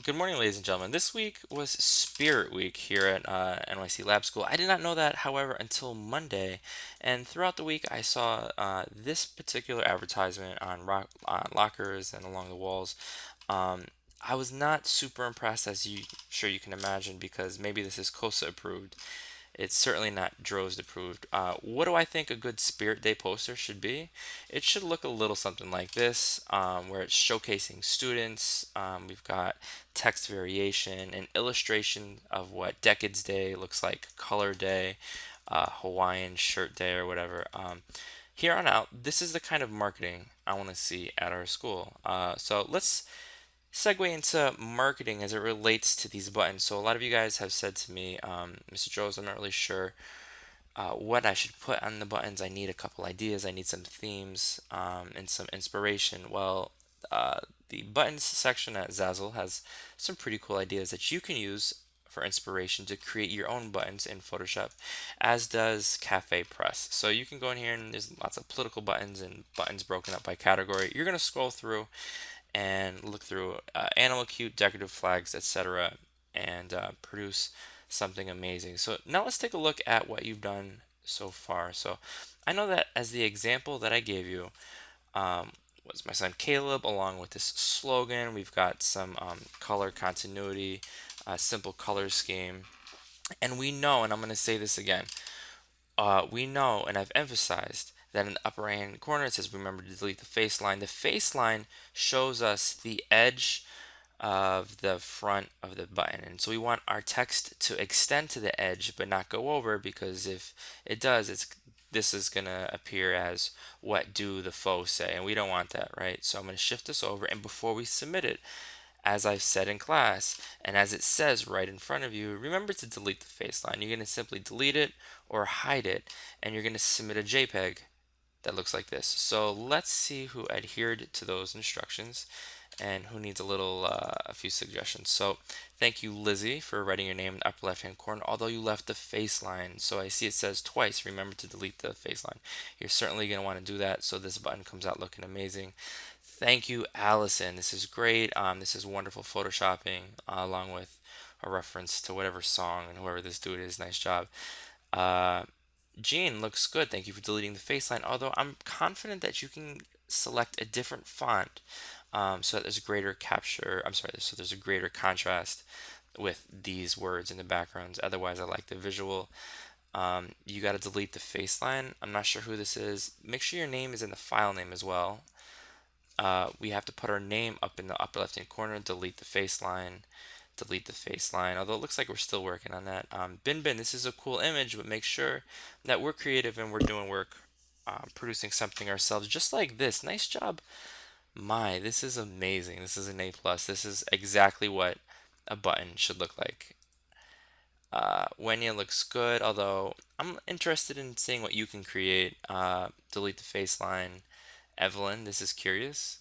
Good morning, ladies and gentlemen. This week was Spirit Week here at NYC Lab School. I did not know that, however, until Monday. And throughout the week, I saw this particular advertisement on lockers and along the walls. Um, I was not super impressed, as you sure you can imagine, because maybe this is COSA approved. It's certainly not Droz approved. What do I think a good Spirit Day poster should be? It should look a little something like this, where it's showcasing students. We've got text variation, an illustration of what Decades Day looks like, Color Day, Hawaiian Shirt Day, or whatever. Here on out, this is the kind of marketing I want to see at our school. So let's segue into marketing as it relates to these buttons. So a lot of you guys have said to me, Mr. Joes, I'm not really sure what I should put on the buttons. I need a couple ideas. I need some themes and some inspiration. Well, the buttons section at Zazzle has some pretty cool ideas that you can use for inspiration to create your own buttons in Photoshop, as does Cafe Press. So you can go in here and there's lots of political buttons and buttons broken up by category. You're going to scroll through and look through animal cute, decorative flags, etc., and produce something amazing. So now let's take a look at what you've done so far. So I know that as the example that I gave you um, was my son Caleb, along with this slogan. We've got some color continuity, simple color scheme, and we know, and I'm going to say this again, we know, and I've emphasized, that in the upper right hand corner it says remember to delete the face line. The face line shows us the edge of the front of the button. And so we want our text to extend to the edge but not go over, because if it does, this is going to appear as what do the foes say, and we don't want that, right? So I'm going to shift this over, and before we submit it, as I've said in class, and as it says right in front of you, remember to delete the face line. You're going to simply delete it or hide it, and you're going to submit a JPEG that looks like this. So let's see who adhered to those instructions and who needs a few suggestions. So thank you, Lizzie, for writing your name in the upper left hand corner, although you left the face line. So I see it says twice, remember to delete the face line. You're certainly going to want to do that so this button comes out looking amazing. Thank you, Allison. This is great. This is wonderful photoshopping, along with a reference to whatever song and whoever this dude is. Nice job. Uh, Jean looks good. Thank you for deleting the face line. Although I'm confident that you can select a different font so that there's a greater capture. I'm sorry, so there's a greater contrast with these words in the backgrounds. Otherwise, I like the visual. You got to delete the face line. I'm not sure who this is. Make sure your name is in the file name as well. We have to put our name up in the upper left hand corner, delete the face line, delete the face line, although it looks like we're still working on that. Bin Bin, this is a cool image, but make sure that we're creative and we're doing work, producing something ourselves, just like this. Nice job. This is amazing. This is an A plus. This is exactly what a button should look like. Wenya looks good, although I'm interested in seeing what you can create. Delete the face line. Evelyn, this is curious.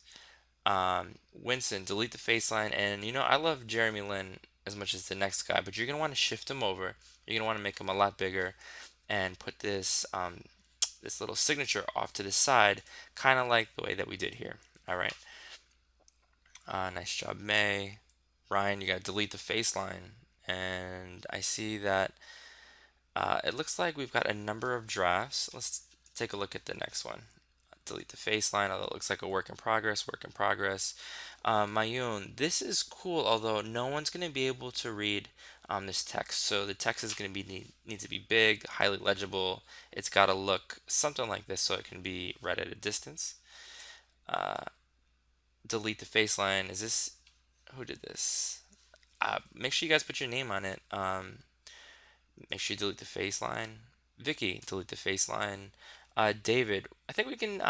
Winston, delete the face line. And I love Jeremy Lin as much as the next guy, but you're gonna want to shift him over. You're gonna want to make him a lot bigger and put this little signature off to the side, kind of like the way that we did here. All right. Nice job, May. Ryan, you gotta delete the face line. And I see that it looks like we've got a number of drafts. Let's take a look at the next one. Delete the face line, although it looks like a work in progress, work in progress. Mayun, this is cool, although no one's going to be able to read this text. So the text is going to need to be big, highly legible. It's got to look something like this so it can be read at a distance. Uh, Delete the face line. Is this, who did this? Make sure you guys put your name on it. Make sure you delete the face line. Vicky, delete the face line. David, I think we can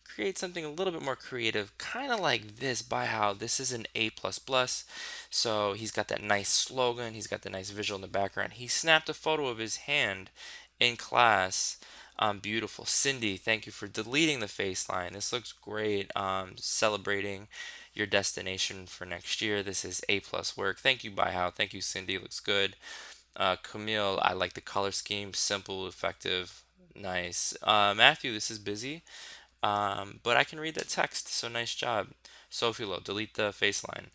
create something a little bit more creative, kind of like this, by how this is an A++. So he's got that nice slogan, he's got the nice visual in the background. He snapped a photo of his hand in class. Beautiful. Cindy, thank you for deleting the face line. This looks great. Celebrating your destination for next year. This is A plus work. Thank you, How. Thank you, Cindy. Looks good. Camille, I like the color scheme. Simple, effective, nice. Matthew, this is busy, but I can read that text, so nice job. Sophie Lo, delete the face line.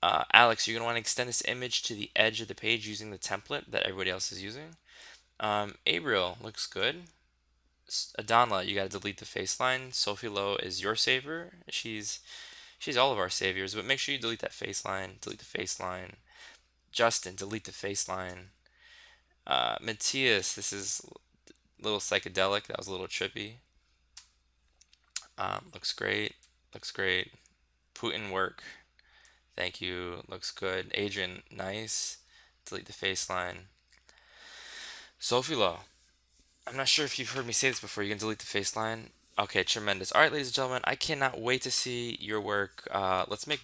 Alex, you're going to want to extend this image to the edge of the page using the template that everybody else is using. Abriel looks good. Adanla, you got to delete the face line. Sophie Lowe is your savior. She's all of our saviors, but make sure you delete that face line. Delete the face line. Justin, delete the face line. Matthias, this is a little psychedelic. That was a little trippy. Looks great. Looks great. Putin work. Thank you. Looks good. Adrian, nice. Delete the face line. Sophie Lowe. I'm not sure if you've heard me say this before. You can delete the face line. Okay, tremendous. All right, ladies and gentlemen, I cannot wait to see your work. Let's make